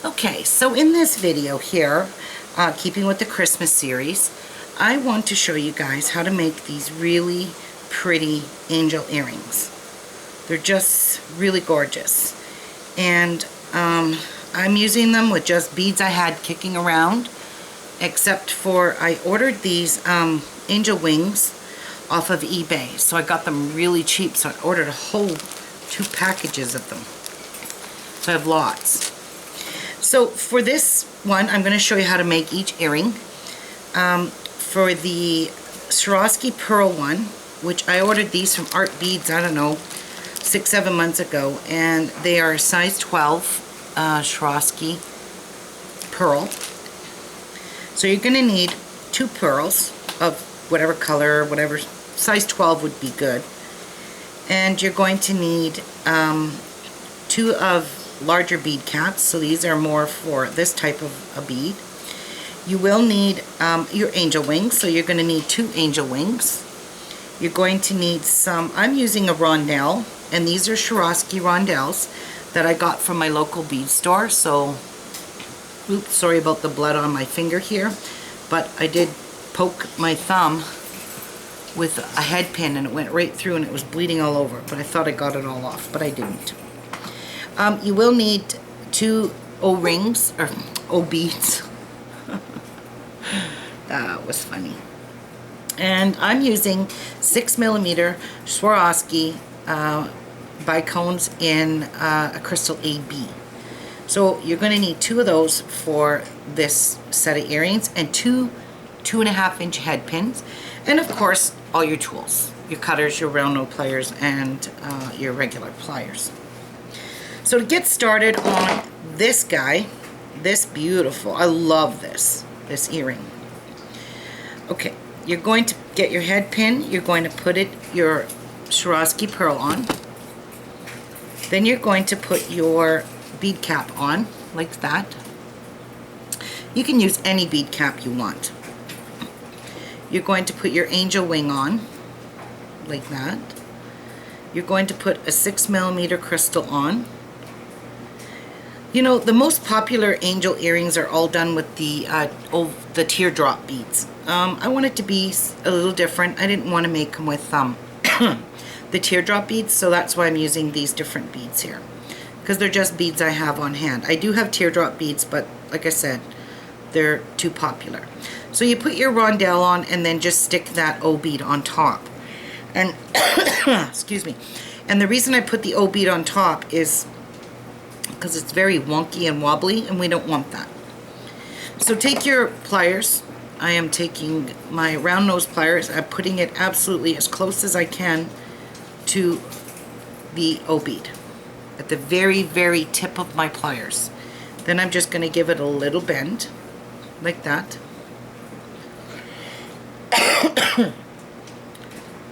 Okay, so in this video here, keeping with the Christmas series, I want to show you guys how to make these really pretty angel earrings. They're just really gorgeous. And I'm using them with just beads I had kicking around, except for I ordered these angel wings off of eBay. So I got them really cheap, so I ordered a whole 2 packages of them. So I have lots. So for this one, I'm going to show you how to make each earring. For the Swarovski pearl one, which I ordered these from Art Beads, I don't know, 6-7 months ago, and they are size 12 Swarovski pearl. So you're going to need 2 pearls of whatever color, whatever size 12 would be good, and you're going to need 2 of larger bead caps, so these are more for this type of a bead. You will need your angel wings, so you're going to need 2 angel wings. You're going to need some, I'm using a rondell, and these are Swarovski rondells that I got from my local bead store. So, oops, sorry about the blood on my finger here, but I did poke my thumb with a head pin and it went right through and it was bleeding all over, but I thought I got it all off, but I didn't. You will need 2 O-rings, or O-beads. That was funny. And I'm using 6mm Swarovski bicones in a crystal AB. So you're going to need 2 of those for this set of earrings, and 2 2.5-inch head pins, and of course all your tools, your cutters, your round nose pliers, and your regular pliers. So to get started on this guy, this beautiful, I love this earring. Okay, you're going to get your head pin, you're going to put your Swarovski pearl on. Then you're going to put your bead cap on, like that. You can use any bead cap you want. You're going to put your angel wing on, like that. You're going to put a 6mm crystal on. You know, the most popular angel earrings are all done with the teardrop beads. I want it to be a little different. I didn't want to make them with the teardrop beads, so that's why I'm using these different beads here, because they're just beads I have on hand. I do have teardrop beads, but like I said, they're too popular. So you put your rondelle on and then just stick that O bead on top. And excuse me. And the reason I put the O bead on top is because it's very wonky and wobbly, and we don't want that. So take your pliers. I am taking my round nose pliers. I'm putting it absolutely as close as I can to the O bead at the very, very tip of my pliers. Then I'm just going to give it a little bend like that.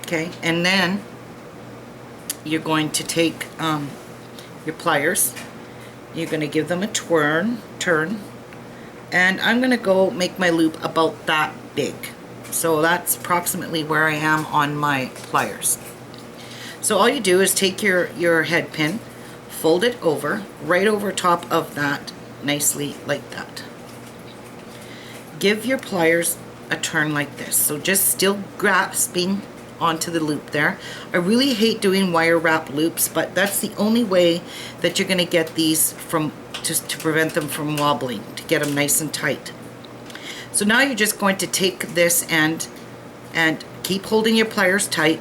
Okay, and then you're going to take your pliers. You're going to give them a turn, and I'm going to go make my loop about that big. So that's approximately where I am on my pliers. So all you do is take your head pin, fold it over, right over top of that, nicely like that. Give your pliers a turn like this. So just still grasping onto the loop there. I really hate doing wire wrap loops, but that's the only way that you're going to get these from, just to prevent them from wobbling, to get them nice and tight. So now you're just going to take this end and keep holding your pliers tight,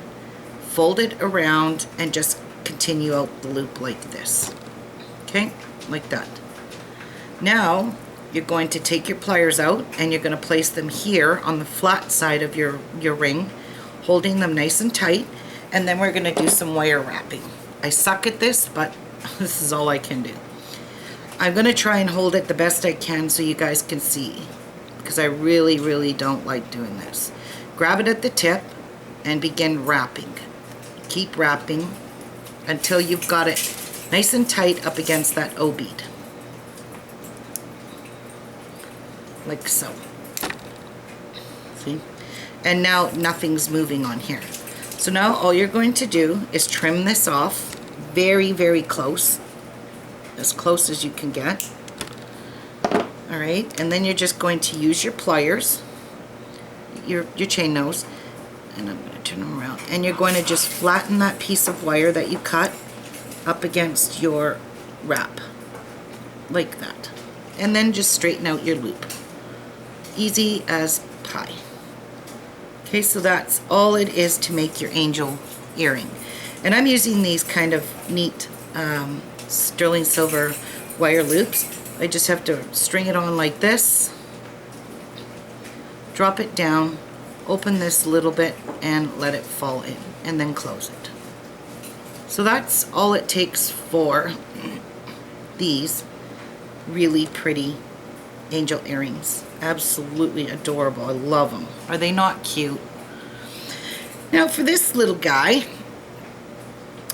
fold it around, and just continue out the loop like this. Okay, like that. Now you're going to take your pliers out and you're going to place them here on the flat side of your ring, holding them nice and tight, and then we're going to do some wire wrapping. I suck at this, but this is all I can do. I'm going to try and hold it the best I can so you guys can see, because I really, really don't like doing this. Grab it at the tip and begin wrapping. Keep wrapping until you've got it nice and tight up against that O bead. Like so. See? And now nothing's moving on here. So now all you're going to do is trim this off very, very close, as you can get. All right, and then you're just going to use your pliers, your chain nose, and I'm going to turn them around, and you're going to just flatten that piece of wire that you cut up against your wrap, like that. And then just straighten out your loop. Easy as pie. Okay, so that's all it is to make your angel earring. And I'm using these kind of neat sterling silver wire loops. I just have to string it on like this, drop it down, open this a little bit, and let it fall in, and then close it. So that's all it takes for these really pretty angel earrings. Absolutely adorable. I love them. Are they not cute? Now for this little guy,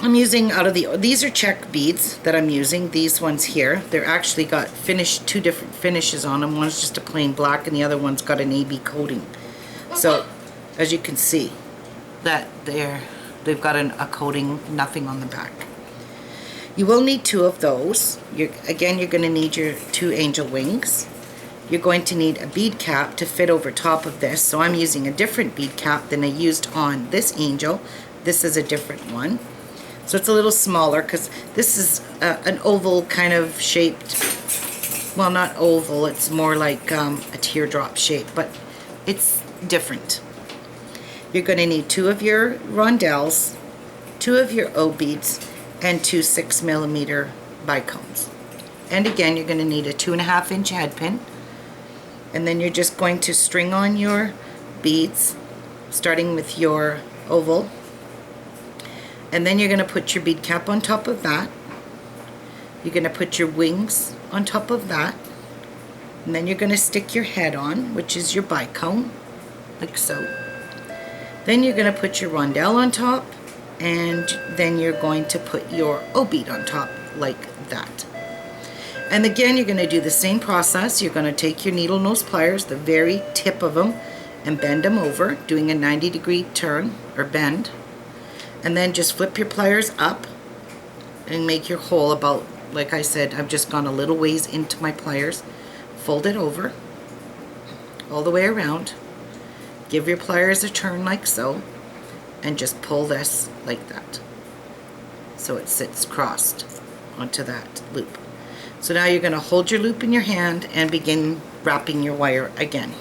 I'm using these are check beads that I'm using. These ones here, they're actually got two different finishes on them. One's just a plain black and the other one's got an AB coating. So as you can see, that they've got a coating, nothing on the back. You will need 2 of those. Again, you're going to need your 2 angel wings. You're going to need a bead cap to fit over top of this. So I'm using a different bead cap than I used on this angel. This is a different one. So it's a little smaller because this is an oval kind of shaped, well, not oval, it's more like a teardrop shape, but it's different. You're going to need 2 of your rondelles, 2 of your O beads, and 2 6mm bicones. And again, you're going to need a 2.5-inch head pin. And then you're just going to string on your beads, starting with your oval. And then you're going to put your bead cap on top of that. You're going to put your wings on top of that. And then you're going to stick your head on, which is your bicone, like so. Then you're going to put your rondelle on top. And then you're going to put your O bead on top, like that. And again, you're going to do the same process. You're going to take your needle nose pliers, the very tip of them, and bend them over, doing a 90-degree turn or bend. And then just flip your pliers up and make your hole about, like I said, I've just gone a little ways into my pliers. Fold it over all the way around. Give your pliers a turn like so, and just pull this like that. So it sits crossed onto that loop. So now you're going to hold your loop in your hand and begin wrapping your wire again.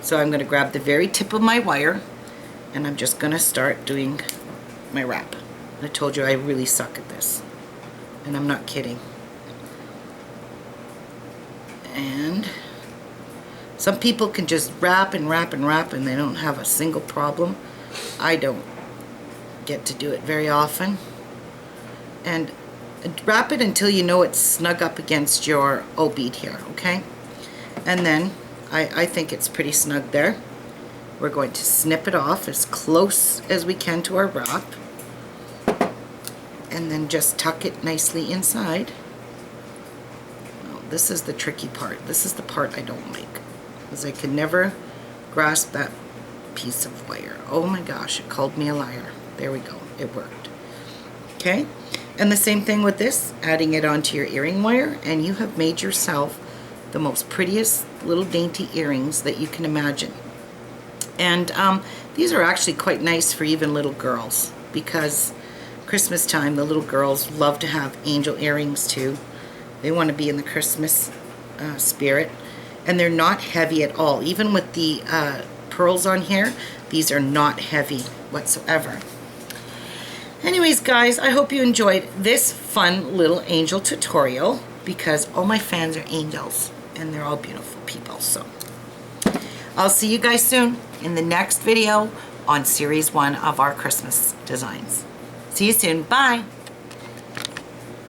So I'm going to grab the very tip of my wire and I'm just going to start doing my wrap. I told you I really suck at this, and I'm not kidding. And some people can just wrap and wrap and wrap and they don't have a single problem. I don't get to do it very often. And wrap it until you know it's snug up against your O bead here, okay? And then I think it's pretty snug there. We're going to snip it off as close as we can to our wrap, and then just tuck it nicely inside. Oh, this is the tricky part. This is the part I don't like, because I can never grasp that piece of wire. Oh my gosh, it called me a liar. There we go, it worked. Okay, and the same thing with this, adding it onto your earring wire, and you have made yourself the most prettiest little dainty earrings that you can imagine. And these are actually quite nice for even little girls, because Christmas time, the little girls love to have angel earrings too. They want to be in the Christmas spirit, and they're not heavy at all. Even with the pearls on here, these are not heavy whatsoever. Anyways, guys, I hope you enjoyed this fun little angel tutorial, because all my fans are angels and they're all beautiful people. So I'll see you guys soon in the next video on series 1 of our Christmas designs. See you soon. Bye.